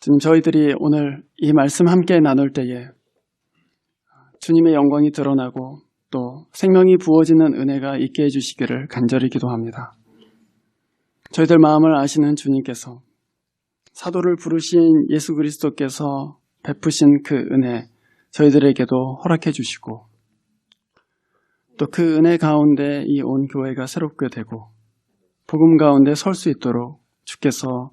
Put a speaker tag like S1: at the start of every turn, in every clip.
S1: 주님, 저희들이 오늘 이 말씀 함께 나눌 때에 주님의 영광이 드러나고 또 생명이 부어지는 은혜가 있게 해주시기를 간절히 기도합니다. 저희들 마음을 아시는 주님께서 사도를 부르신 예수 그리스도께서 베푸신 그 은혜 저희들에게도 허락해 주시고 또 그 은혜 가운데 이 온 교회가 새롭게 되고 복음 가운데 설 수 있도록 주께서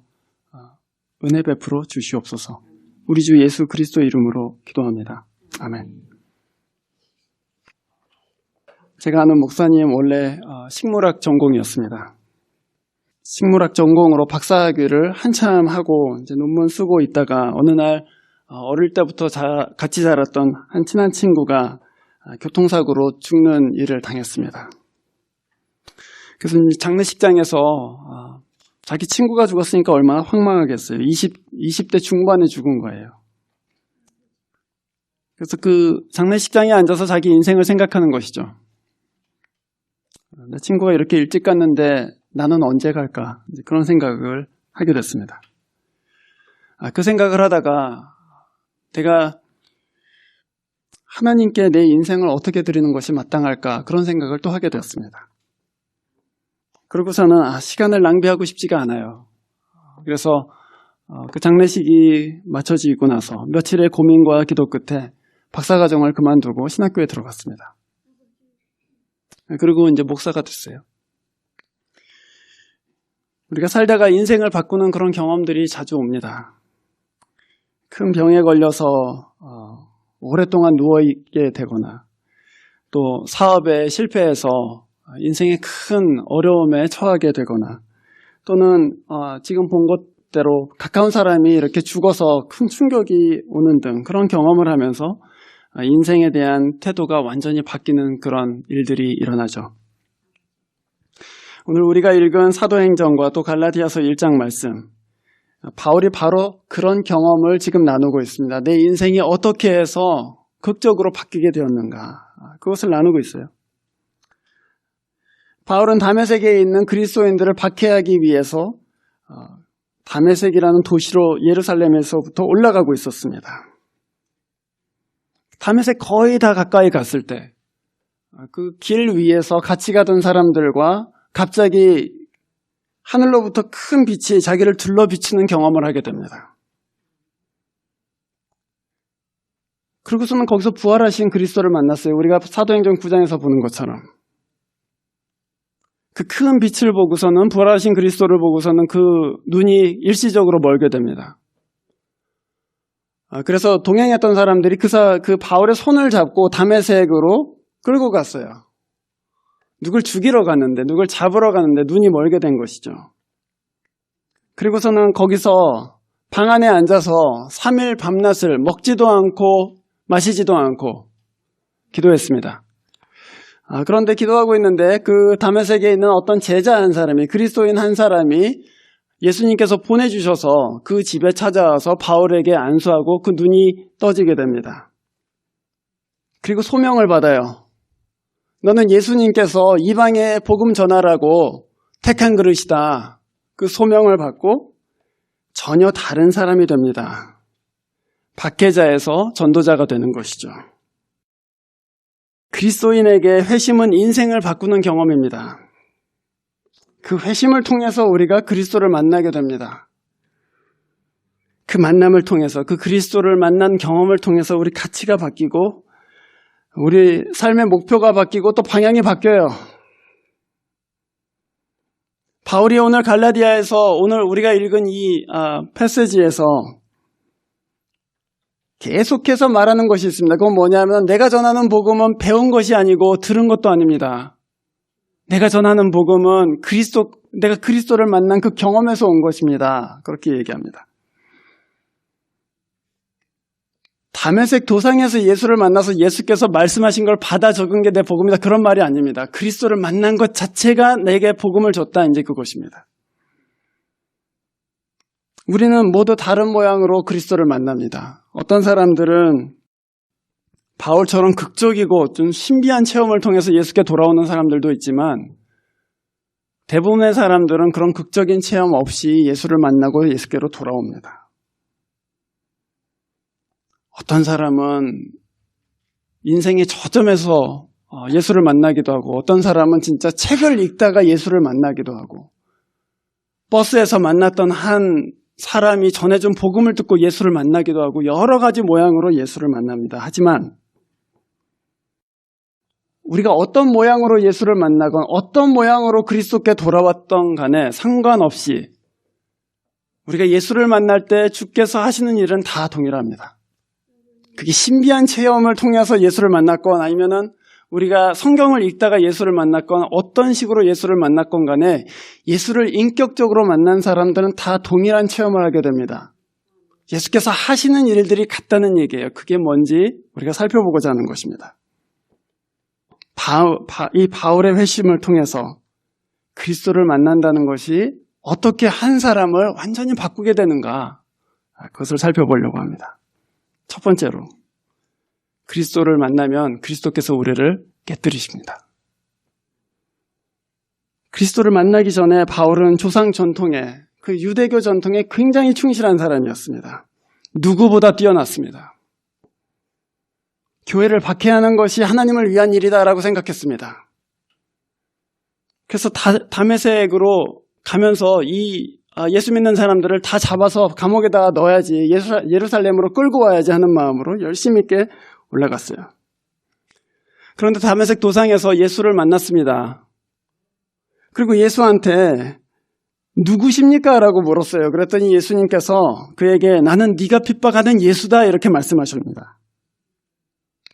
S1: 은혜 베풀어 주시옵소서. 우리 주 예수 그리스도 이름으로 기도합니다. 아멘. 제가 아는 목사님 원래 식물학 전공이었습니다. 식물학 전공으로 박사학위를 한참 하고 이제 논문 쓰고 있다가 어느 날 어릴 때부터 같이 자랐던 한 친한 친구가 교통사고로 죽는 일을 당했습니다. 그래서 장례식장에서 자기 친구가 죽었으니까 얼마나 황망하겠어요. 20대 중반에 죽은 거예요. 그래서 그 장례식장에 앉아서 자기 인생을 생각하는 것이죠. 내 친구가 이렇게 일찍 갔는데 나는 언제 갈까? 그런 생각을 하게 됐습니다. 그 생각을 하다가 내가 하나님께 내 인생을 어떻게 드리는 것이 마땅할까? 그런 생각을 또 하게 되었습니다. 그러고서는 시간을 낭비하고 싶지가 않아요. 그래서 그 장례식이 마쳐지고 나서 며칠의 고민과 기도 끝에 박사과정을 그만두고 신학교에 들어갔습니다. 그리고 이제 목사가 됐어요. 우리가 살다가 인생을 바꾸는 그런 경험들이 자주 옵니다. 큰 병에 걸려서 오랫동안 누워있게 되거나 또 사업에 실패해서 인생의 큰 어려움에 처하게 되거나 또는 지금 본 것대로 가까운 사람이 이렇게 죽어서 큰 충격이 오는 등 그런 경험을 하면서 인생에 대한 태도가 완전히 바뀌는 그런 일들이 일어나죠. 오늘 우리가 읽은 사도행전과 또 갈라디아서 1장 말씀, 바울이 바로 그런 경험을 지금 나누고 있습니다. 내 인생이 어떻게 해서 극적으로 바뀌게 되었는가, 그것을 나누고 있어요. 바울은 다메섹에 있는 그리스도인들을 박해하기 위해서 다메섹이라는 도시로 예루살렘에서부터 올라가고 있었습니다. 다메섹 거의 다 가까이 갔을 때 그 길 위에서 같이 가던 사람들과 갑자기 하늘로부터 큰 빛이 자기를 둘러 비치는 경험을 하게 됩니다. 그리고서는 거기서 부활하신 그리스도를 만났어요. 우리가 사도행전 9장에서 보는 것처럼. 그 큰 빛을 보고서는 부활하신 그리스도를 보고서는 그 눈이 일시적으로 멀게 됩니다. 그래서 동행했던 사람들이 그 바울의 손을 잡고 다메섹으로 끌고 갔어요. 누굴 죽이러 갔는데, 누굴 잡으러 갔는데 눈이 멀게 된 것이죠. 그리고서는 거기서 방 안에 앉아서 3일 밤낮을 먹지도 않고 마시지도 않고 기도했습니다. 그런데 기도하고 있는데 그 다메섹에 있는 어떤 제자 한 사람이, 그리스도인 한 사람이 예수님께서 보내주셔서 그 집에 찾아와서 바울에게 안수하고 그 눈이 떠지게 됩니다. 그리고 소명을 받아요. 너는 예수님께서 이방에 복음 전하라고 택한 그릇이다. 그 소명을 받고 전혀 다른 사람이 됩니다. 박해자에서 전도자가 되는 것이죠. 그리스도인에게 회심은 인생을 바꾸는 경험입니다. 그 회심을 통해서 우리가 그리스도를 만나게 됩니다. 그 만남을 통해서, 그 그리스도를 만난 경험을 통해서 우리 가치가 바뀌고 우리 삶의 목표가 바뀌고 또 방향이 바뀌어요. 바울이 오늘 갈라디아에서 오늘 우리가 읽은 이 패시지에서 계속해서 말하는 것이 있습니다. 그건 뭐냐면 내가 전하는 복음은 배운 것이 아니고 들은 것도 아닙니다. 내가 전하는 복음은 내가 그리스도를 만난 그 경험에서 온 것입니다. 그렇게 얘기합니다. 다메섹 도상에서 예수를 만나서 예수께서 말씀하신 걸 받아 적은 게 내 복음이다. 그런 말이 아닙니다. 그리스도를 만난 것 자체가 내게 복음을 줬다. 이제 그것입니다. 우리는 모두 다른 모양으로 그리스도를 만납니다. 어떤 사람들은 바울처럼 극적이고 좀 신비한 체험을 통해서 예수께 돌아오는 사람들도 있지만 대부분의 사람들은 그런 극적인 체험 없이 예수를 만나고 예수께로 돌아옵니다. 어떤 사람은 인생의 저점에서 예수를 만나기도 하고, 어떤 사람은 진짜 책을 읽다가 예수를 만나기도 하고, 버스에서 만났던 한 사람이 전해준 복음을 듣고 예수를 만나기도 하고, 여러 가지 모양으로 예수를 만납니다. 하지만 우리가 어떤 모양으로 예수를 만나건 어떤 모양으로 그리스도께 돌아왔던 간에 상관없이 우리가 예수를 만날 때 주께서 하시는 일은 다 동일합니다. 그게 신비한 체험을 통해서 예수를 만났건 아니면은 우리가 성경을 읽다가 예수를 만났건 어떤 식으로 예수를 만났건 간에 예수를 인격적으로 만난 사람들은 다 동일한 체험을 하게 됩니다. 예수께서 하시는 일들이 같다는 얘기예요. 그게 뭔지 우리가 살펴보고자 하는 것입니다. 이 바울의 회심을 통해서 그리스도를 만난다는 것이 어떻게 한 사람을 완전히 바꾸게 되는가, 그것을 살펴보려고 합니다. 첫 번째로, 그리스도를 만나면 그리스도께서 우리를 깨뜨리십니다. 그리스도를 만나기 전에 바울은 조상 전통에, 그 유대교 전통에 굉장히 충실한 사람이었습니다. 누구보다 뛰어났습니다. 교회를 박해하는 것이 하나님을 위한 일이다라고 생각했습니다. 그래서 다메섹으로 가면서 예수 믿는 사람들을 다 잡아서 감옥에다가 넣어야지, 예루살렘으로 끌고 와야지 하는 마음으로 열심히 있게 올라갔어요. 그런데 다메섹 도상에서 예수를 만났습니다. 그리고 예수한테 누구십니까? 라고 물었어요. 그랬더니 예수님께서 그에게 나는 네가 핍박하는 예수다 이렇게 말씀하십니다.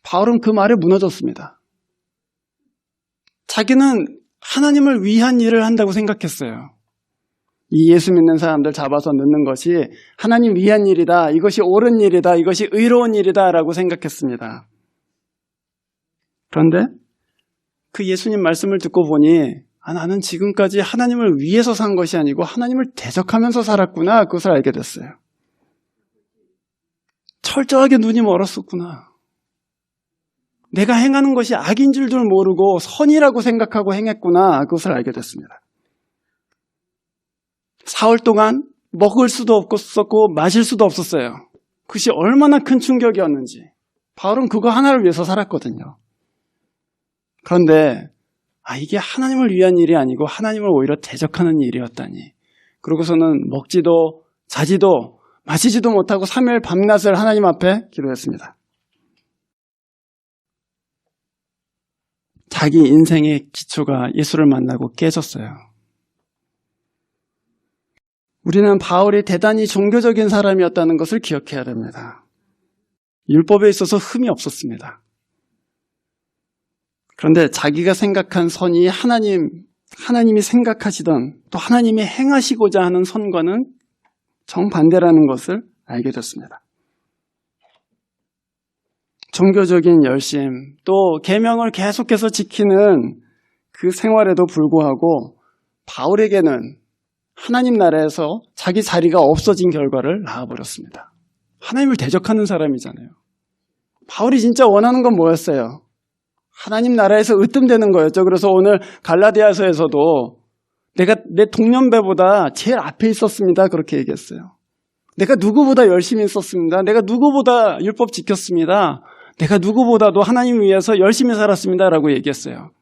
S1: 바울은 그 말에 무너졌습니다. 자기는 하나님을 위한 일을 한다고 생각했어요. 이 예수 믿는 사람들 잡아서 넣는 것이 하나님 위한 일이다, 이것이 옳은 일이다, 이것이 의로운 일이다 라고 생각했습니다. 그런데 그 예수님 말씀을 듣고 보니 나는 지금까지 하나님을 위해서 산 것이 아니고 하나님을 대적하면서 살았구나, 그것을 알게 됐어요. 철저하게 눈이 멀었었구나. 내가 행하는 것이 악인 줄도 모르고 선이라고 생각하고 행했구나, 그것을 알게 됐습니다. 사흘 동안 먹을 수도 없었고 마실 수도 없었어요. 그것이 얼마나 큰 충격이었는지. 바울은 그거 하나를 위해서 살았거든요. 그런데 이게 하나님을 위한 일이 아니고 하나님을 오히려 대적하는 일이었다니. 그러고서는 먹지도 자지도 마시지도 못하고 3일 밤낮을 하나님 앞에 기도했습니다. 자기 인생의 기초가 예수를 만나고 깨졌어요. 우리는 바울이 대단히 종교적인 사람이었다는 것을 기억해야 됩니다. 율법에 있어서 흠이 없었습니다. 그런데 자기가 생각한 선이 하나님이 생각하시던, 또 하나님이 행하시고자 하는 선과는 정반대라는 것을 알게 됐습니다. 종교적인 열심, 또 계명을 계속해서 지키는 그 생활에도 불구하고 바울에게는 하나님 나라에서 자기 자리가 없어진 결과를 낳아버렸습니다. 하나님을 대적하는 사람이잖아요. 바울이 진짜 원하는 건 뭐였어요? 하나님 나라에서 으뜸되는 거였죠. 그래서 오늘 갈라디아서에서도 내가 내 동년배보다 제일 앞에 있었습니다, 그렇게 얘기했어요. 내가 누구보다 열심히 있었습니다. 내가 누구보다 율법 지켰습니다. 내가 누구보다도 하나님 위해서 열심히 살았습니다 라고 얘기했어요.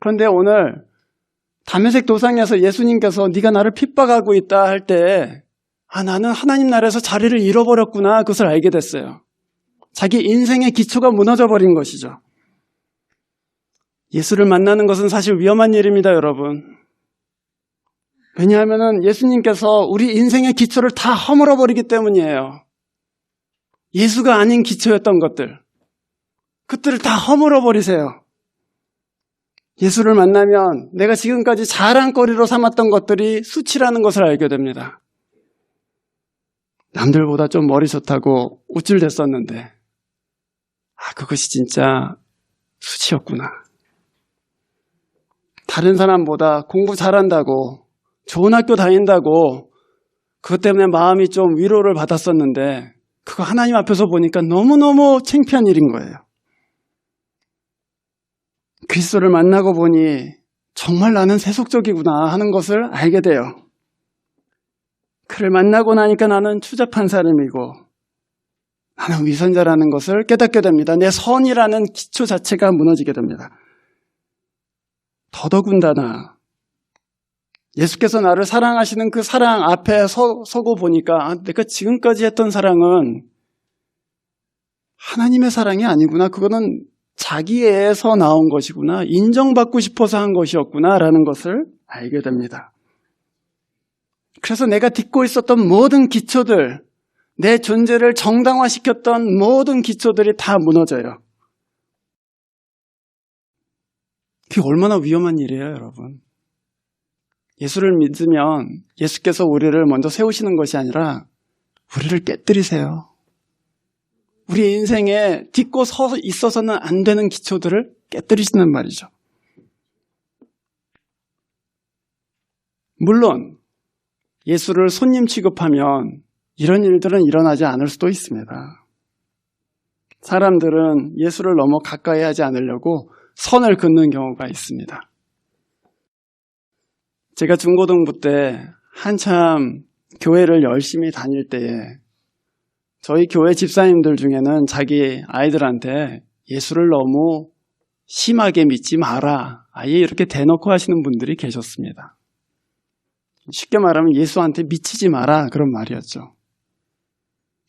S1: 그런데 오늘 다메섹 도상에서 예수님께서 네가 나를 핍박하고 있다 할 때 나는 하나님 나라에서 자리를 잃어버렸구나, 그것을 알게 됐어요. 자기 인생의 기초가 무너져 버린 것이죠. 예수를 만나는 것은 사실 위험한 일입니다, 여러분. 왜냐하면 예수님께서 우리 인생의 기초를 다 허물어 버리기 때문이에요. 예수가 아닌 기초였던 그들을 다 허물어 버리세요. 예수를 만나면 내가 지금까지 자랑거리로 삼았던 것들이 수치라는 것을 알게 됩니다. 남들보다 좀 머리 좋다고 우쭐댔었는데 그것이 진짜 수치였구나. 다른 사람보다 공부 잘한다고, 좋은 학교 다닌다고 그것 때문에 마음이 좀 위로를 받았었는데 그거 하나님 앞에서 보니까 너무너무 창피한 일인 거예요. 그리스도를 만나고 보니 정말 나는 세속적이구나 하는 것을 알게 돼요. 그를 만나고 나니까 나는 추잡한 사람이고 나는 위선자라는 것을 깨닫게 됩니다. 내 선이라는 기초 자체가 무너지게 됩니다. 더더군다나 예수께서 나를 사랑하시는 그 사랑 앞에 서고 보니까 내가 지금까지 했던 사랑은 하나님의 사랑이 아니구나. 그거는 자기애에서 나온 것이구나. 인정받고 싶어서 한 것이었구나 라는 것을 알게 됩니다. 그래서 내가 딛고 있었던 모든 기초들, 내 존재를 정당화시켰던 모든 기초들이 다 무너져요. 그게 얼마나 위험한 일이에요, 여러분. 예수를 믿으면 예수께서 우리를 먼저 세우시는 것이 아니라 우리를 깨뜨리세요. 우리 인생에 딛고 서 있어서는 안 되는 기초들을 깨뜨리시는 말이죠. 물론 예수를 손님 취급하면 이런 일들은 일어나지 않을 수도 있습니다. 사람들은 예수를 너무 가까이 하지 않으려고 선을 긋는 경우가 있습니다. 제가 중고등부 때 한참 교회를 열심히 다닐 때에 저희 교회 집사님들 중에는 자기 아이들한테 예수를 너무 심하게 믿지 마라. 아예 이렇게 대놓고 하시는 분들이 계셨습니다. 쉽게 말하면 예수한테 미치지 마라 그런 말이었죠.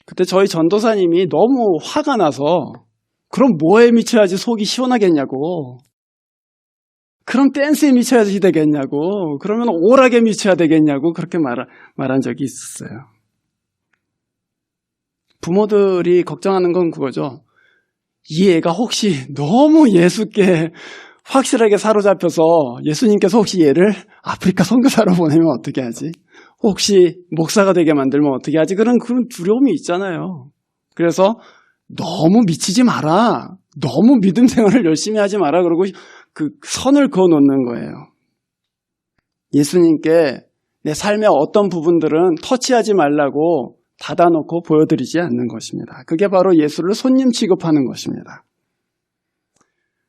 S1: 그때 저희 전도사님이 너무 화가 나서 그럼 뭐에 미쳐야지 속이 시원하겠냐고. 그럼 댄스에 미쳐야지 되겠냐고. 그러면 오락에 미쳐야 되겠냐고. 그렇게 말한 적이 있었어요. 부모들이 걱정하는 건 그거죠. 이 애가 혹시 너무 예수께 확실하게 사로잡혀서 예수님께서 혹시 얘를 아프리카 선교사로 보내면 어떻게 하지? 혹시 목사가 되게 만들면 어떻게 하지? 그런 두려움이 있잖아요. 그래서 너무 미치지 마라. 너무 믿음 생활을 열심히 하지 마라. 그러고 그 선을 그어놓는 거예요. 예수님께 내 삶의 어떤 부분들은 터치하지 말라고 닫아놓고 보여드리지 않는 것입니다. 그게 바로 예수를 손님 취급하는 것입니다.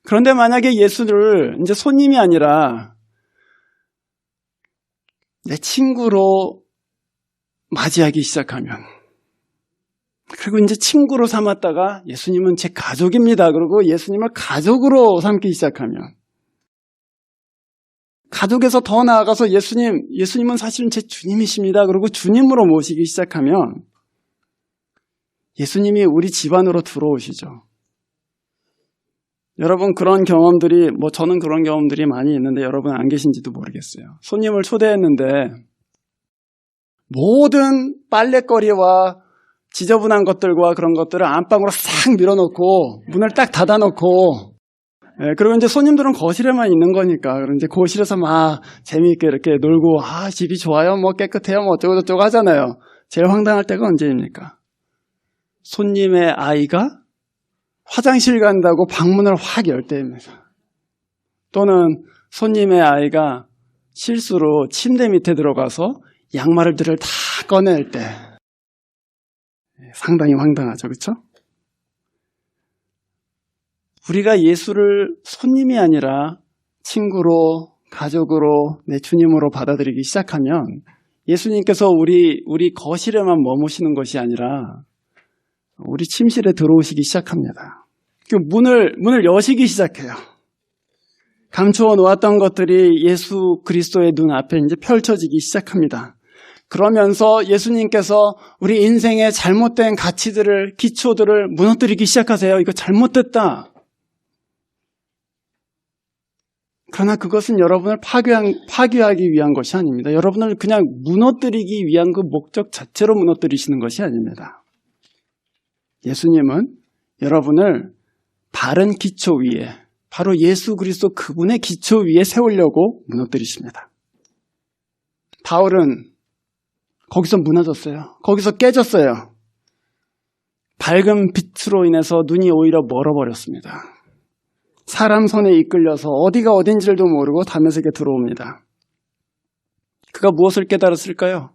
S1: 그런데 만약에 예수를 이제 손님이 아니라 내 친구로 맞이하기 시작하면, 그리고 이제 친구로 삼았다가 예수님은 제 가족입니다. 그리고 예수님을 가족으로 삼기 시작하면, 가족에서 더 나아가서 예수님은 사실은 제 주님이십니다. 그리고 주님으로 모시기 시작하면 예수님이 우리 집안으로 들어오시죠. 여러분 그런 경험들이, 저는 그런 경험들이 많이 있는데 여러분 안 계신지도 모르겠어요. 손님을 초대했는데 모든 빨랫거리와 지저분한 것들과 그런 것들을 안방으로 싹 밀어놓고 문을 딱 닫아놓고, 그리고 이제 손님들은 거실에만 있는 거니까, 그럼 이제 거실에서 막 재미있게 이렇게 놀고, 집이 좋아요, 깨끗해요, 어쩌고저쩌고 하잖아요. 제일 황당할 때가 언제입니까? 손님의 아이가 화장실 간다고 방문을 확 열 때입니다. 또는 손님의 아이가 실수로 침대 밑에 들어가서 양말들을 다 꺼낼 때 상당히 황당하죠, 그렇죠? 우리가 예수를 손님이 아니라 친구로, 가족으로, 내 주님으로 받아들이기 시작하면 예수님께서 우리 거실에만 머무시는 것이 아니라 우리 침실에 들어오시기 시작합니다. 문을 여시기 시작해요. 감추어 놓았던 것들이 예수 그리스도의 눈앞에 이제 펼쳐지기 시작합니다. 그러면서 예수님께서 우리 인생의 잘못된 가치들을, 기초들을 무너뜨리기 시작하세요. 이거 잘못됐다. 그러나 그것은 여러분을 파괴하기 위한 것이 아닙니다. 여러분을 그냥 무너뜨리기 위한 그 목적 자체로 무너뜨리시는 것이 아닙니다. 예수님은 여러분을 바른 기초 위에, 바로 예수 그리스도 그분의 기초 위에 세우려고 무너뜨리십니다. 바울은 거기서 무너졌어요. 거기서 깨졌어요. 밝은 빛으로 인해서 눈이 오히려 멀어버렸습니다. 사람 손에 이끌려서 어디가 어딘지도 모르고 다메섹에 들어옵니다. 그가 무엇을 깨달았을까요?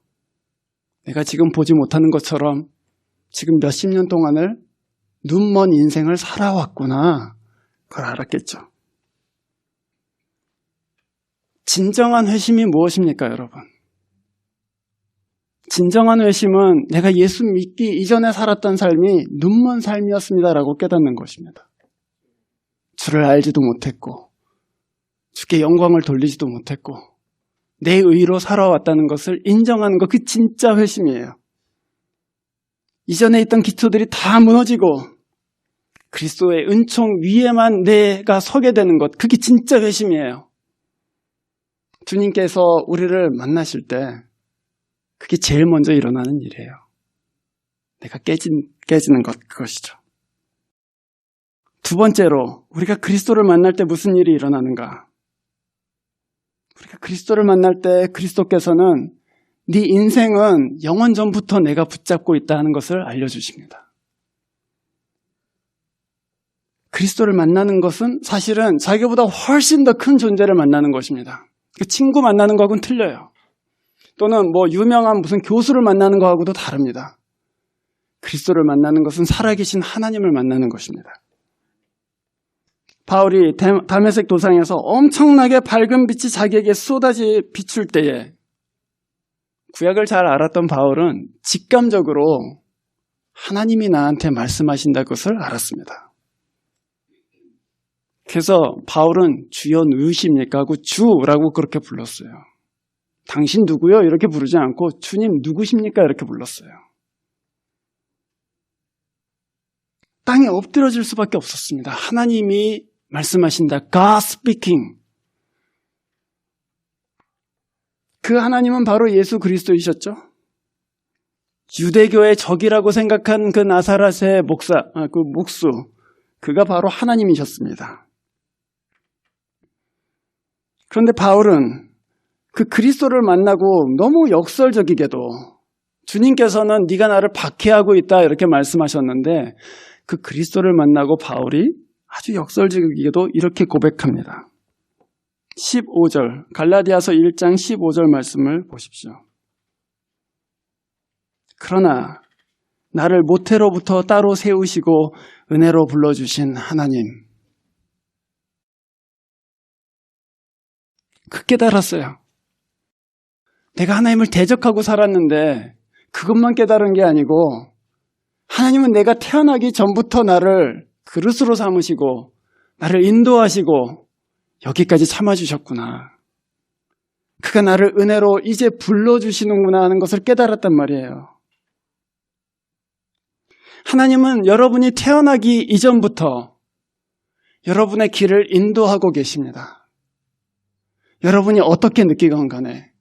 S1: 내가 지금 보지 못하는 것처럼 지금 몇십 년 동안을 눈먼 인생을 살아왔구나. 그걸 알았겠죠. 진정한 회심이 무엇입니까, 여러분? 진정한 회심은 내가 예수 믿기 이전에 살았던 삶이 눈먼 삶이었습니다라고 깨닫는 것입니다. 주를 알지도 못했고 주께 영광을 돌리지도 못했고 내 의로 살아왔다는 것을 인정하는 것, 그 진짜 회심이에요. 이전에 있던 기초들이 다 무너지고 그리스도의 은총 위에만 내가 서게 되는 것, 그게 진짜 회심이에요. 주님께서 우리를 만나실 때 그게 제일 먼저 일어나는 일이에요. 내가 깨지는 것, 그것이죠. 두 번째로 우리가 그리스도를 만날 때 무슨 일이 일어나는가? 우리가 그리스도를 만날 때 그리스도께서는 네 인생은 영원 전부터 내가 붙잡고 있다는 것을 알려주십니다. 그리스도를 만나는 것은 사실은 자기보다 훨씬 더 큰 존재를 만나는 것입니다. 친구 만나는 거하고는 틀려요. 또는 유명한 무슨 교수를 만나는 거하고도 다릅니다. 그리스도를 만나는 것은 살아계신 하나님을 만나는 것입니다. 바울이 다메섹 도상에서 엄청나게 밝은 빛이 자기에게 쏟아지 비출 때에 구약을 잘 알았던 바울은 직감적으로 하나님이 나한테 말씀하신다는 것을 알았습니다. 그래서 바울은 주여 누구십니까? 하고 주라고 그렇게 불렀어요. 당신 누구요? 이렇게 부르지 않고 주님 누구십니까? 이렇게 불렀어요. 땅에 엎드려질 수밖에 없었습니다. 하나님이 말씀하신다. God speaking. 그 하나님은 바로 예수 그리스도이셨죠. 유대교의 적이라고 생각한 그 나사렛의 목수, 그가 바로 하나님이셨습니다. 그런데 바울은 그 그리스도를 만나고 너무 역설적이게도 주님께서는 네가 나를 박해하고 있다 이렇게 말씀하셨는데 그 그리스도를 만나고 바울이 아주 역설적이게도 이렇게 고백합니다. 15절, 갈라디아서 1장 15절 말씀을 보십시오. 그러나 나를 모태로부터 따로 세우시고 은혜로 불러주신 하나님. 그 깨달았어요. 내가 하나님을 대적하고 살았는데 그것만 깨달은 게 아니고 하나님은 내가 태어나기 전부터 나를 그릇으로 삼으시고 나를 인도하시고 여기까지 참아주셨구나. 그가 나를 은혜로 이제 불러주시는구나 하는 것을 깨달았단 말이에요. 하나님은 여러분이 태어나기 이전부터 여러분의 길을 인도하고 계십니다. 여러분이 어떻게 느끼건 간에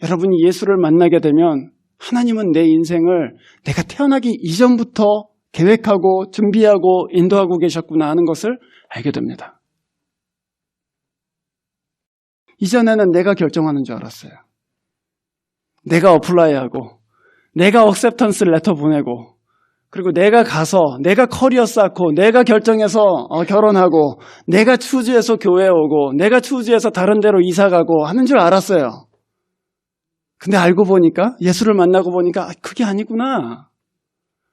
S1: 여러분이 예수를 만나게 되면 하나님은 내 인생을 내가 태어나기 이전부터 계획하고 준비하고 인도하고 계셨구나 하는 것을 알게 됩니다. 이전에는 내가 결정하는 줄 알았어요. 내가 어플라이하고 내가 억셉턴스 레터 보내고 그리고 내가 가서 내가 커리어 쌓고 내가 결정해서 결혼하고 내가 추즈해서 교회 오고 내가 추즈해서 다른 데로 이사 가고 하는 줄 알았어요. 근데 알고 보니까 예수를 만나고 보니까 그게 아니구나.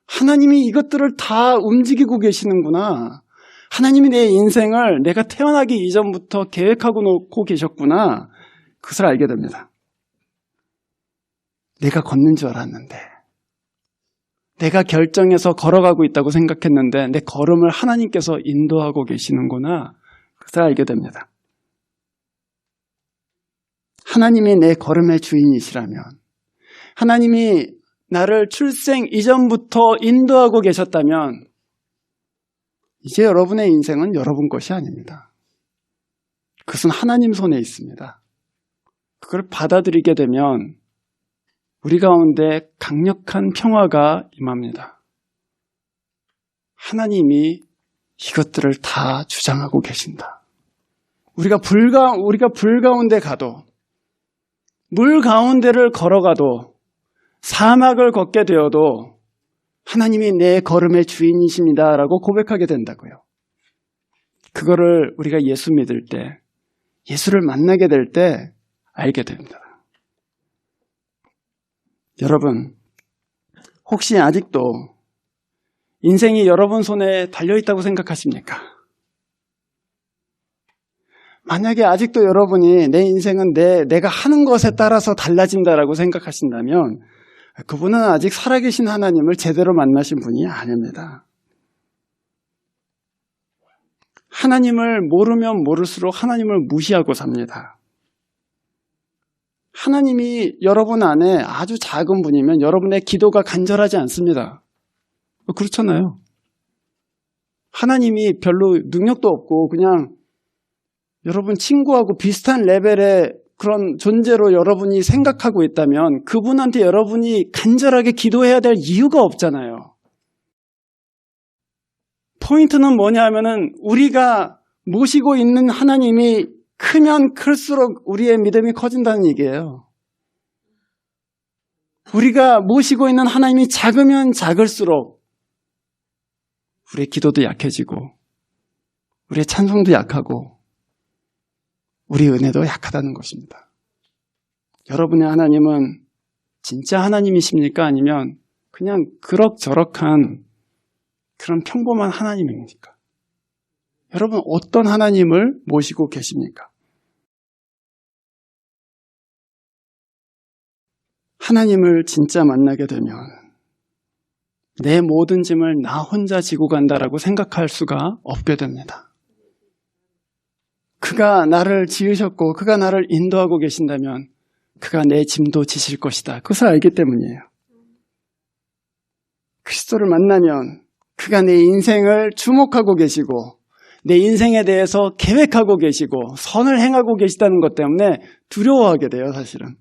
S1: 하나님이 이것들을 다 움직이고 계시는구나. 하나님이 내 인생을 내가 태어나기 이전부터 계획하고 놓고 계셨구나. 그것을 알게 됩니다. 내가 걷는 줄 알았는데 내가 결정해서 걸어가고 있다고 생각했는데 내 걸음을 하나님께서 인도하고 계시는구나. 그것을 알게 됩니다. 하나님이 내 걸음의 주인이시라면 하나님이 나를 출생 이전부터 인도하고 계셨다면 이제 여러분의 인생은 여러분 것이 아닙니다. 그것은 하나님 손에 있습니다. 그걸 받아들이게 되면 우리 가운데 강력한 평화가 임합니다. 하나님이 이것들을 다 주장하고 계신다. 우리가 불 가운데 가도 물 가운데를 걸어가도 사막을 걷게 되어도 하나님이 내 걸음의 주인이십니다라고 고백하게 된다고요. 그거를 우리가 예수 믿을 때, 예수를 만나게 될 때 알게 됩니다. 여러분, 혹시 아직도 인생이 여러분 손에 달려있다고 생각하십니까? 만약에 아직도 여러분이 내 인생은 내가 하는 것에 따라서 달라진다라고 생각하신다면 그분은 아직 살아계신 하나님을 제대로 만나신 분이 아닙니다. 하나님을 모르면 모를수록 하나님을 무시하고 삽니다. 하나님이 여러분 안에 아주 작은 분이면 여러분의 기도가 간절하지 않습니다. 그렇잖아요. 하나님이 별로 능력도 없고 그냥 여러분 친구하고 비슷한 레벨의 그런 존재로 여러분이 생각하고 있다면 그분한테 여러분이 간절하게 기도해야 될 이유가 없잖아요. 포인트는 뭐냐 하면은 우리가 모시고 있는 하나님이 크면 클수록 우리의 믿음이 커진다는 얘기예요. 우리가 모시고 있는 하나님이 작으면 작을수록 우리의 기도도 약해지고 우리의 찬송도 약하고 우리 은혜도 약하다는 것입니다. 여러분의 하나님은 진짜 하나님이십니까? 아니면 그냥 그럭저럭한 그런 평범한 하나님입니까? 여러분 어떤 하나님을 모시고 계십니까? 하나님을 진짜 만나게 되면 내 모든 짐을 나 혼자 지고 간다라고 생각할 수가 없게 됩니다. 그가 나를 지으셨고 그가 나를 인도하고 계신다면 그가 내 짐도 지실 것이다. 그것을 알기 때문이에요. 그리스도를 만나면 그가 내 인생을 주목하고 계시고 내 인생에 대해서 계획하고 계시고 선을 행하고 계시다는 것 때문에 두려워하게 돼요. 사실은.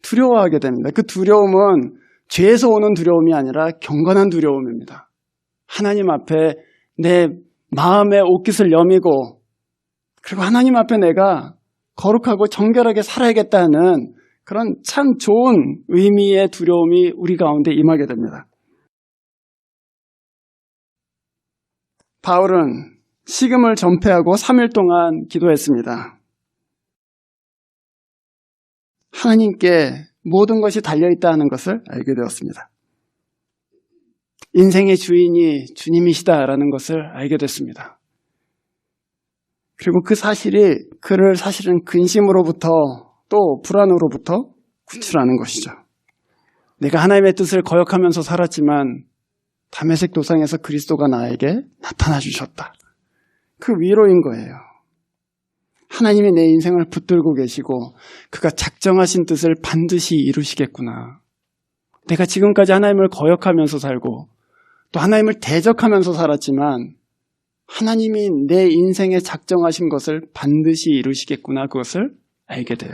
S1: 두려워하게 됩니다. 그 두려움은 죄에서 오는 두려움이 아니라 경건한 두려움입니다. 하나님 앞에 내 마음의 옷깃을 여미고 그리고 하나님 앞에 내가 거룩하고 정결하게 살아야겠다는 그런 참 좋은 의미의 두려움이 우리 가운데 임하게 됩니다. 바울은 식음을 전폐하고 3일 동안 기도했습니다. 하나님께 모든 것이 달려있다는 것을 알게 되었습니다. 인생의 주인이 주님이시다라는 것을 알게 됐습니다. 그리고 그 사실이 그를 사실은 근심으로부터 또 불안으로부터 구출하는 것이죠. 내가 하나님의 뜻을 거역하면서 살았지만 다메섹 도상에서 그리스도가 나에게 나타나 주셨다. 그 위로인 거예요. 하나님이 내 인생을 붙들고 계시고 그가 작정하신 뜻을 반드시 이루시겠구나. 내가 지금까지 하나님을 거역하면서 살고 또 하나님을 대적하면서 살았지만 하나님이 내 인생에 작정하신 것을 반드시 이루시겠구나. 그것을 알게 돼요.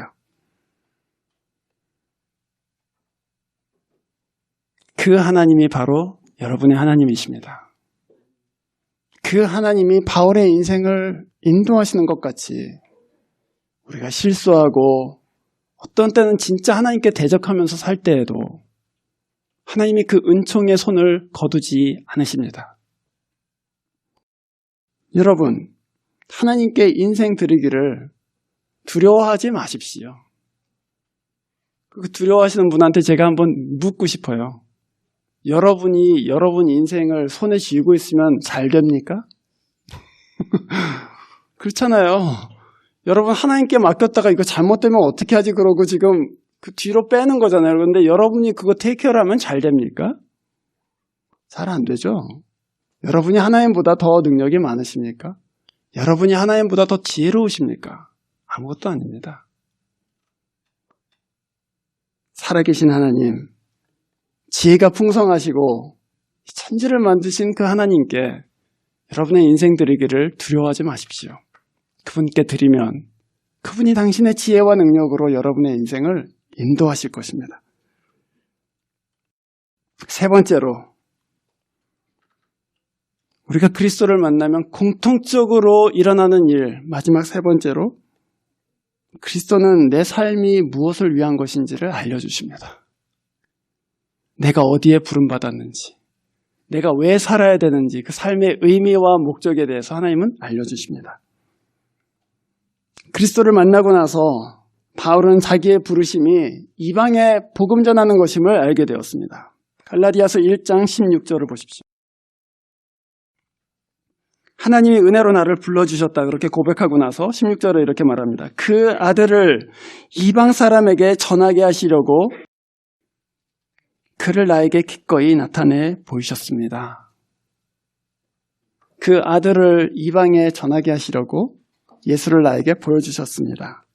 S1: 그 하나님이 바로 여러분의 하나님이십니다. 그 하나님이 바울의 인생을 인도하시는 것 같이 우리가 실수하고 어떤 때는 진짜 하나님께 대적하면서 살 때에도 하나님이 그 은총의 손을 거두지 않으십니다. 여러분, 하나님께 인생 드리기를 두려워하지 마십시오. 그 두려워하시는 분한테 제가 한번 묻고 싶어요. 여러분이 여러분 인생을 손에 쥐고 있으면 잘 됩니까? 그렇잖아요. 여러분 하나님께 맡겼다가 이거 잘못되면 어떻게 하지 그러고 지금 그 뒤로 빼는 거잖아요. 그런데 여러분이 그거 테이크어라면 잘 됩니까? 잘 안 되죠. 여러분이 하나님보다 더 능력이 많으십니까? 여러분이 하나님보다 더 지혜로우십니까? 아무것도 아닙니다. 살아계신 하나님, 지혜가 풍성하시고 천지를 만드신 그 하나님께 여러분의 인생 드리기를 두려워하지 마십시오. 그분께 드리면 그분이 당신의 지혜와 능력으로 여러분의 인생을 인도하실 것입니다. 세 번째로, 우리가 그리스도를 만나면 공통적으로 일어나는 일, 마지막 세 번째로 그리스도는 내 삶이 무엇을 위한 것인지를 알려주십니다. 내가 어디에 부름받았는지, 내가 왜 살아야 되는지 그 삶의 의미와 목적에 대해서 하나님은 알려주십니다. 그리스도를 만나고 나서 바울은 자기의 부르심이 이방에 복음 전하는 것임을 알게 되었습니다. 갈라디아서 1장 16절을 보십시오. 하나님이 은혜로 나를 불러주셨다 그렇게 고백하고 나서 16절에 이렇게 말합니다. 그 아들을 이방 사람에게 전하게 하시려고 그를 나에게 기꺼이 나타내 보이셨습니다. 그 아들을 이방에 전하게 하시려고 예수를 나에게 보여주셨습니다.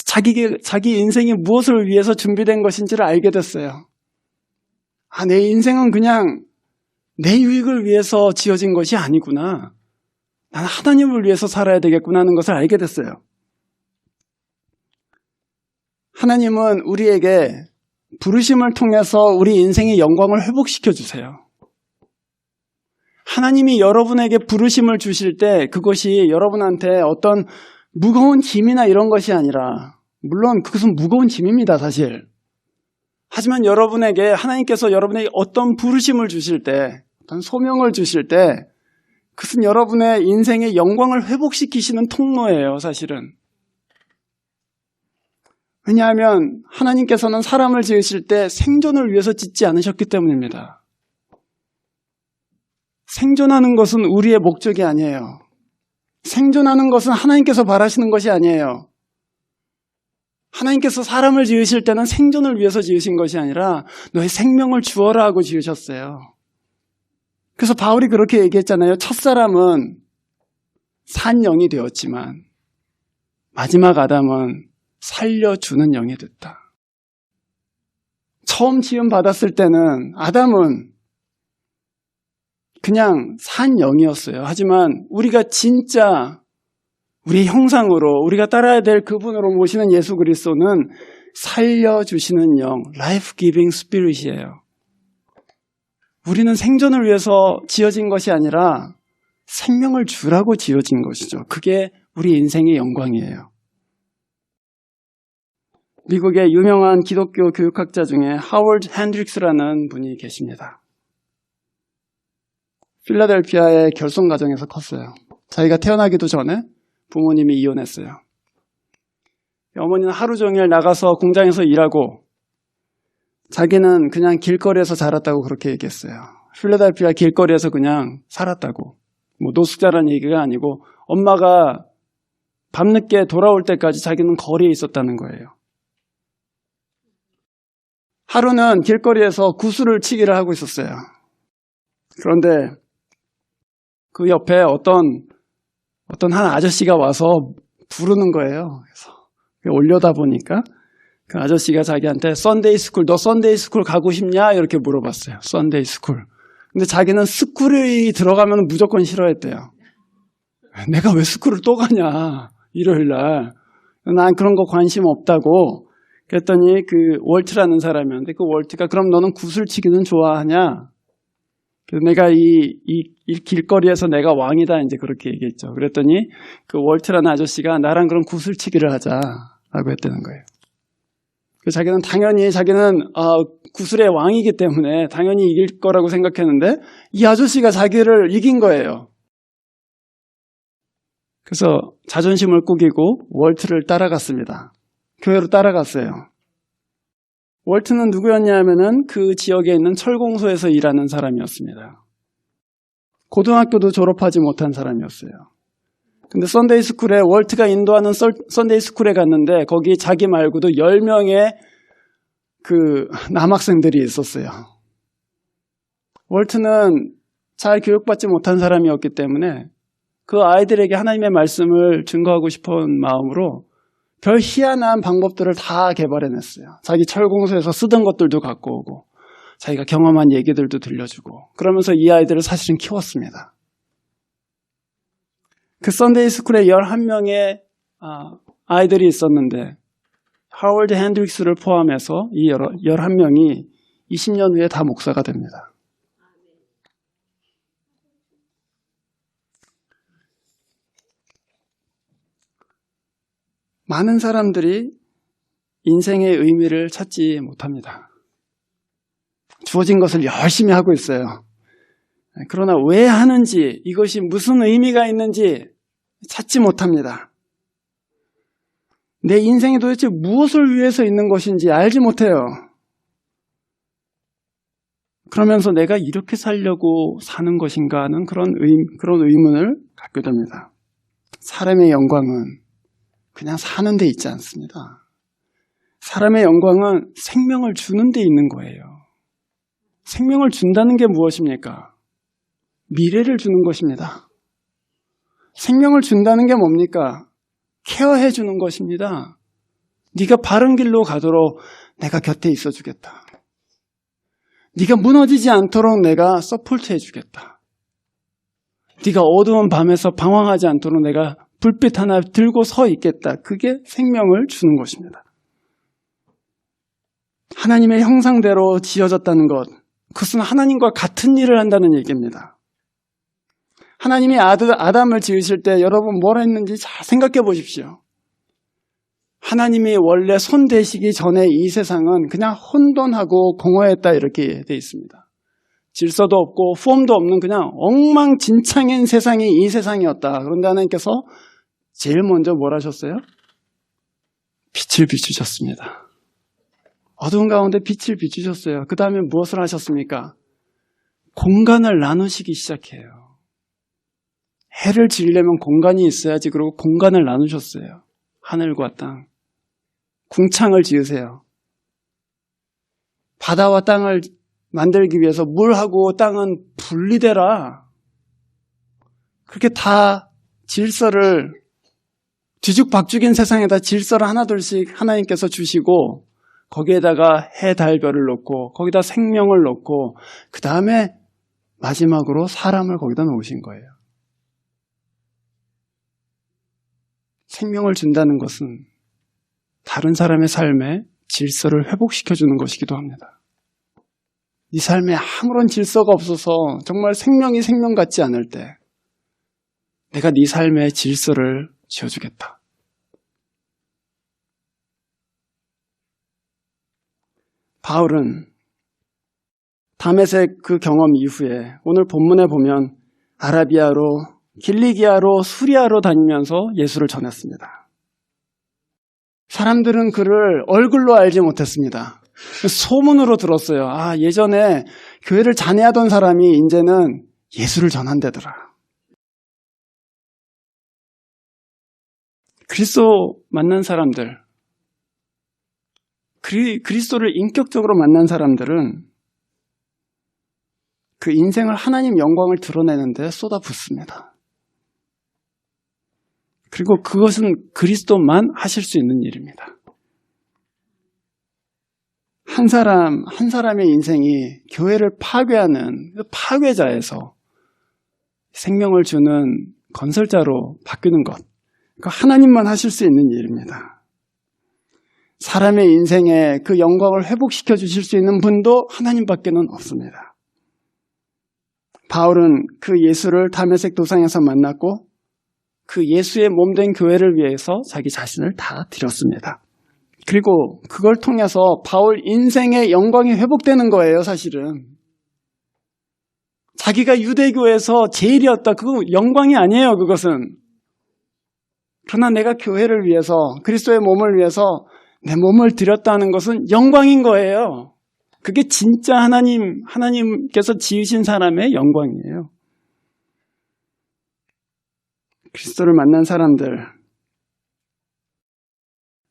S1: 자기 인생이 무엇을 위해서 준비된 것인지를 알게 됐어요. 내 인생은 그냥 내 유익을 위해서 지어진 것이 아니구나. 나는 하나님을 위해서 살아야 되겠구나 하는 것을 알게 됐어요. 하나님은 우리에게 부르심을 통해서 우리 인생의 영광을 회복시켜 주세요. 하나님이 여러분에게 부르심을 주실 때 그것이 여러분한테 어떤 무거운 짐이나 이런 것이 아니라, 물론 그것은 무거운 짐입니다, 사실. 하지만 하나님께서 여러분에게 어떤 부르심을 주실 때, 어떤 소명을 주실 때 그것은 여러분의 인생의 영광을 회복시키시는 통로예요, 사실은. 왜냐하면 하나님께서는 사람을 지으실 때 생존을 위해서 짓지 않으셨기 때문입니다. 생존하는 것은 우리의 목적이 아니에요. 생존하는 것은 하나님께서 바라시는 것이 아니에요. 하나님께서 사람을 지으실 때는 생존을 위해서 지으신 것이 아니라 너의 생명을 주어라 하고 지으셨어요. 그래서 바울이 그렇게 얘기했잖아요. 첫사람은 산 영이 되었지만 마지막 아담은 살려주는 영이 됐다. 처음 지음 받았을 때는 아담은 그냥 산 영이었어요. 하지만 우리가 진짜 우리 형상으로 우리가 따라야 될 그분으로 모시는 예수 그리스도는 살려주시는 영, 라이프 기빙 스피릿이에요. 우리는 생존을 위해서 지어진 것이 아니라 생명을 주라고 지어진 것이죠. 그게 우리 인생의 영광이에요. 미국의 유명한 기독교 교육학자 중에 하워드 핸드릭스라는 분이 계십니다. 필라델피아의 결손 가정에서 컸어요. 자기가 태어나기도 전에 부모님이 이혼했어요. 어머니는 하루 종일 나가서 공장에서 일하고 자기는 그냥 길거리에서 자랐다고 그렇게 얘기했어요. 필라델피아 길거리에서 그냥 살았다고. 노숙자라는 얘기가 아니고 엄마가 밤늦게 돌아올 때까지 자기는 거리에 있었다는 거예요. 하루는 길거리에서 구슬을 치기를 하고 있었어요. 그런데 그 옆에 어떤 한 아저씨가 와서 부르는 거예요. 그래서 올려다 보니까 그 아저씨가 자기한테 썬데이 스쿨, 너 썬데이 스쿨 가고 싶냐? 이렇게 물어봤어요. 썬데이 스쿨. 근데 자기는 스쿨이 들어가면 무조건 싫어했대요. 내가 왜 스쿨을 또 가냐? 일요일 날. 난 그런 거 관심 없다고. 그랬더니 그 월트라는 사람이었는데 그 월트가 그럼 너는 구슬치기는 좋아하냐? 그래서 내가 이 길거리에서 내가 왕이다 이제 그렇게 얘기했죠. 그랬더니 그 월트라는 아저씨가 나랑 그럼 구슬치기를 하자라고 했다는 거예요. 그래서 자기는 구슬의 왕이기 때문에 당연히 이길 거라고 생각했는데 이 아저씨가 자기를 이긴 거예요. 그래서 자존심을 꾸기고 월트를 따라갔습니다. 교회로 따라갔어요. 월트는 누구였냐면은 그 지역에 있는 철공소에서 일하는 사람이었습니다. 고등학교도 졸업하지 못한 사람이었어요. 근데 썬데이 스쿨에 월트가 인도하는 썬데이 스쿨에 갔는데 거기 자기 말고도 10명의 그 남학생들이 있었어요. 월트는 잘 교육받지 못한 사람이었기 때문에 그 아이들에게 하나님의 말씀을 증거하고 싶은 마음으로 별 희한한 방법들을 다 개발해냈어요. 자기 철공소에서 쓰던 것들도 갖고 오고 자기가 경험한 얘기들도 들려주고 그러면서 이 아이들을 사실은 키웠습니다. 그 썬데이 스쿨에 11명의 아이들이 있었는데 하워드 핸드릭스를 포함해서 이 11명이 20년 후에 다 목사가 됩니다. 많은 사람들이 인생의 의미를 찾지 못합니다. 주어진 것을 열심히 하고 있어요. 그러나 왜 하는지, 이것이 무슨 의미가 있는지 찾지 못합니다. 내 인생이 도대체 무엇을 위해서 있는 것인지 알지 못해요. 그러면서 내가 이렇게 살려고 사는 것인가 하는 그런 의문을 갖게 됩니다. 사람의 영광은 그냥 사는 데 있지 않습니다. 사람의 영광은 생명을 주는 데 있는 거예요. 생명을 준다는 게 무엇입니까? 미래를 주는 것입니다. 생명을 준다는 게 뭡니까? 케어해 주는 것입니다. 네가 바른 길로 가도록 내가 곁에 있어 주겠다. 네가 무너지지 않도록 내가 서포트해 주겠다. 네가 어두운 밤에서 방황하지 않도록 내가 불빛 하나 들고 서 있겠다. 그게 생명을 주는 것입니다. 하나님의 형상대로 지어졌다는 것, 그것은 하나님과 같은 일을 한다는 얘기입니다. 하나님이 아담을 지으실 때 여러분 뭘 했는지 잘 생각해 보십시오. 하나님이 원래 손 대시기 전에 이 세상은 그냥 혼돈하고 공허했다 이렇게 돼 있습니다. 질서도 없고 후엄도 없는 그냥 엉망진창인 세상이 이 세상이었다. 그런데 하나님께서 제일 먼저 뭘 하셨어요? 빛을 비추셨습니다. 어두운 가운데 빛을 비추셨어요. 그 다음에 무엇을 하셨습니까? 공간을 나누시기 시작해요. 해를 지으려면 공간이 있어야지. 그리고 공간을 나누셨어요. 하늘과 땅. 궁창을 지으세요. 바다와 땅을 만들기 위해서 물하고 땅은 분리되라. 그렇게 다 질서를 뒤죽박죽인 세상에다 질서를 하나둘씩 하나님께서 주시고 거기에다가 해, 달, 별을 놓고 거기다 생명을 놓고 그 다음에 마지막으로 사람을 거기다 놓으신 거예요. 생명을 준다는 것은 다른 사람의 삶에 질서를 회복시켜주는 것이기도 합니다. 네 삶에 아무런 질서가 없어서 정말 생명이 생명 같지 않을 때 내가 네 삶에 질서를 지어주겠다. 바울은 다메섹 그 경험 이후에 오늘 본문에 보면 아라비아로, 길리기아로, 수리아로 다니면서 예수를 전했습니다. 사람들은 그를 얼굴로 알지 못했습니다. 소문으로 들었어요. 아, 예전에 교회를 잔해하던 사람이 이제는 예수를 전한다더라. 그리스도 만난 사람들, 그리스도를 인격적으로 만난 사람들은 그 인생을 하나님 영광을 드러내는데 쏟아붓습니다. 그리고 그것은 그리스도만 하실 수 있는 일입니다. 한 사람의 인생이 교회를 파괴하는 파괴자에서 생명을 주는 건설자로 바뀌는 것, 하나님만 하실 수 있는 일입니다. 사람의 인생에 그 영광을 회복시켜 주실 수 있는 분도 하나님밖에는 없습니다. 바울은 그 예수를 다메섹 도상에서 만났고 그 예수의 몸된 교회를 위해서 자기 자신을 다 드렸습니다. 그리고 그걸 통해서 바울 인생의 영광이 회복되는 거예요, 사실은. 자기가 유대교에서 제일이었다. 그거 영광이 아니에요, 그것은. 그러나 내가 교회를 위해서, 그리스도의 몸을 위해서 내 몸을 드렸다는 것은 영광인 거예요. 그게 진짜 하나님께서 지으신 사람의 영광이에요. 그리스도를 만난 사람들,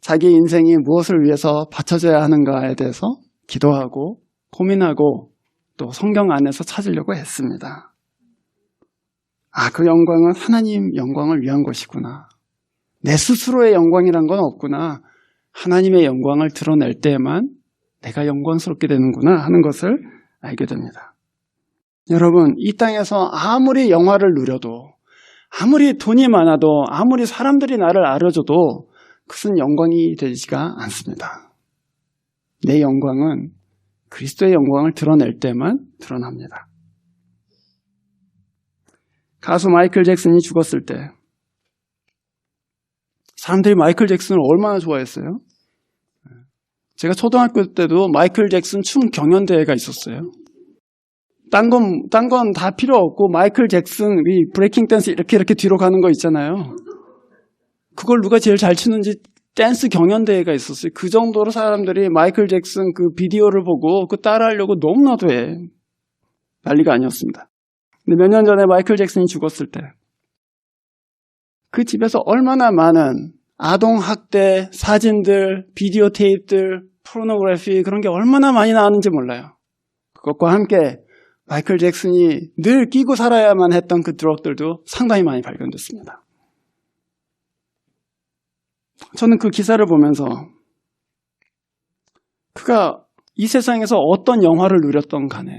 S1: 자기 인생이 무엇을 위해서 바쳐져야 하는가에 대해서 기도하고 고민하고 또 성경 안에서 찾으려고 했습니다. 아, 그 영광은 하나님 영광을 위한 것이구나. 내 스스로의 영광이란 건 없구나. 하나님의 영광을 드러낼 때에만 내가 영광스럽게 되는구나 하는 것을 알게 됩니다. 여러분, 이 땅에서 아무리 영화를 누려도, 아무리 돈이 많아도, 아무리 사람들이 나를 알아줘도 그것은 영광이 되지가 않습니다. 내 영광은 그리스도의 영광을 드러낼 때만 드러납니다. 가수 마이클 잭슨이 죽었을 때 사람들이 마이클 잭슨을 얼마나 좋아했어요? 제가 초등학교 때도 마이클 잭슨 춤 경연대회가 있었어요. 딴 건 다 필요 없고 마이클 잭슨 브레이킹 댄스 이렇게 뒤로 가는 거 있잖아요. 그걸 누가 제일 잘 추는지 댄스 경연대회가 있었어요. 그 정도로 사람들이 마이클 잭슨 그 비디오를 보고 그 따라하려고 너무나도 난리가 아니었습니다. 근데 몇 년 전에 마이클 잭슨이 죽었을 때 그 집에서 얼마나 많은 아동학대 사진들, 비디오 테이프들, 포르노그래피 그런 게 얼마나 많이 나왔는지 몰라요. 그것과 함께 마이클 잭슨이 늘 끼고 살아야만 했던 그 드럭들도 상당히 많이 발견됐습니다. 저는 그 기사를 보면서 그가 이 세상에서 어떤 영화를 누렸던 간에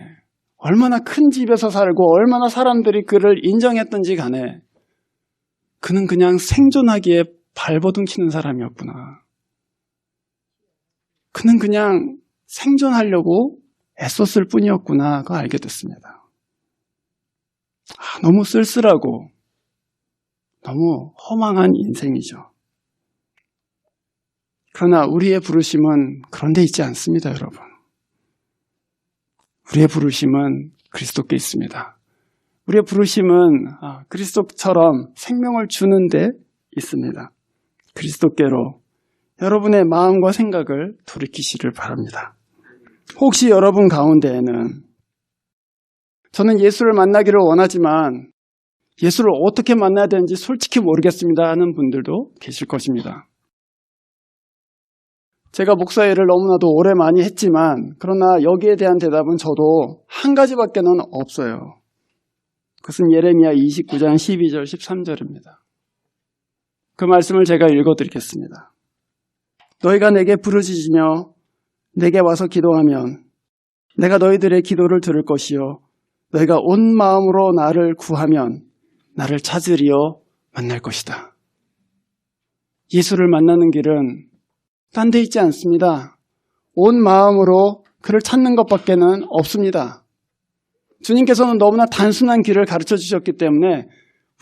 S1: 얼마나 큰 집에서 살고 얼마나 사람들이 그를 인정했던지 간에 그는 그냥 생존하기에 발버둥 치는 사람이었구나. 그는 그냥 생존하려고 애썼을 뿐이었구나. 그거 알게 됐습니다. 너무 쓸쓸하고 너무 허망한 인생이죠. 그러나 우리의 부르심은 그런 데 있지 않습니다, 여러분. 우리의 부르심은 그리스도께 있습니다. 우리의 부르심은 그리스도처럼 생명을 주는 데 있습니다. 그리스도께로 여러분의 마음과 생각을 돌이키시를 바랍니다. 혹시 여러분 가운데에는 저는 예수를 만나기를 원하지만 예수를 어떻게 만나야 되는지 솔직히 모르겠습니다 하는 분들도 계실 것입니다. 제가 목사 일을 너무나도 오래 많이 했지만 그러나 여기에 대한 대답은 저도 한 가지밖에는 없어요. 그것은 예레미야 29장 12절 13절입니다. 그 말씀을 제가 읽어드리겠습니다. 너희가 내게 부르짖으며 내게 와서 기도하면 내가 너희들의 기도를 들을 것이요 너희가 온 마음으로 나를 구하면 나를 찾으리어 만날 것이다. 예수를 만나는 길은 딴 데 있지 않습니다. 온 마음으로 그를 찾는 것밖에는 없습니다. 주님께서는 너무나 단순한 길을 가르쳐 주셨기 때문에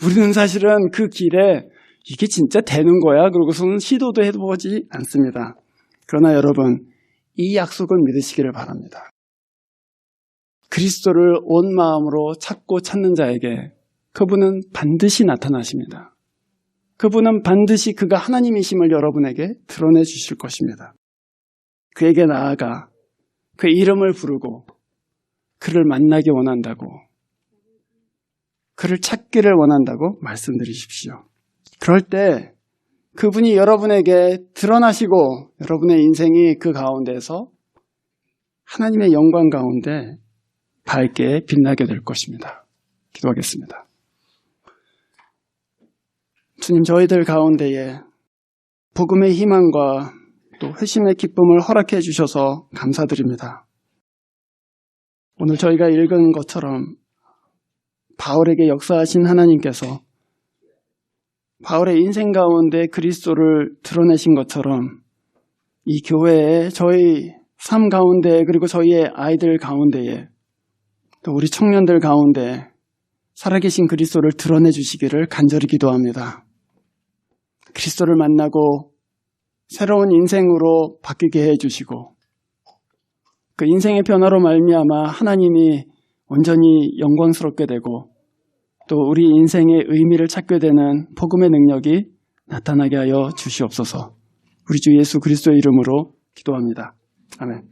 S1: 우리는 사실은 그 길에 이게 진짜 되는 거야? 그러고서는 시도도 해보지 않습니다. 그러나 여러분, 이 약속을 믿으시기를 바랍니다. 그리스도를 온 마음으로 찾고 찾는 자에게 그분은 반드시 나타나십니다. 그분은 반드시 그가 하나님이심을 여러분에게 드러내 주실 것입니다. 그에게 나아가 그의 이름을 부르고 그를 만나기 원한다고, 그를 찾기를 원한다고 말씀드리십시오. 그럴 때 그분이 여러분에게 드러나시고 여러분의 인생이 그 가운데서 하나님의 영광 가운데 밝게 빛나게 될 것입니다. 기도하겠습니다. 주님, 저희들 가운데에 복음의 희망과 또 회심의 기쁨을 허락해 주셔서 감사드립니다. 오늘 저희가 읽은 것처럼 바울에게 역사하신 하나님께서 바울의 인생 가운데 그리스도를 드러내신 것처럼 이 교회에 저희 삶 가운데 그리고 저희의 아이들 가운데에 또 우리 청년들 가운데 살아계신 그리스도를 드러내 주시기를 간절히 기도합니다. 그리스도를 만나고 새로운 인생으로 바뀌게 해주시고 그 인생의 변화로 말미암아 하나님이 온전히 영광스럽게 되고 또 우리 인생의 의미를 찾게 되는 복음의 능력이 나타나게 하여 주시옵소서. 우리 주 예수 그리스도의 이름으로 기도합니다. 아멘.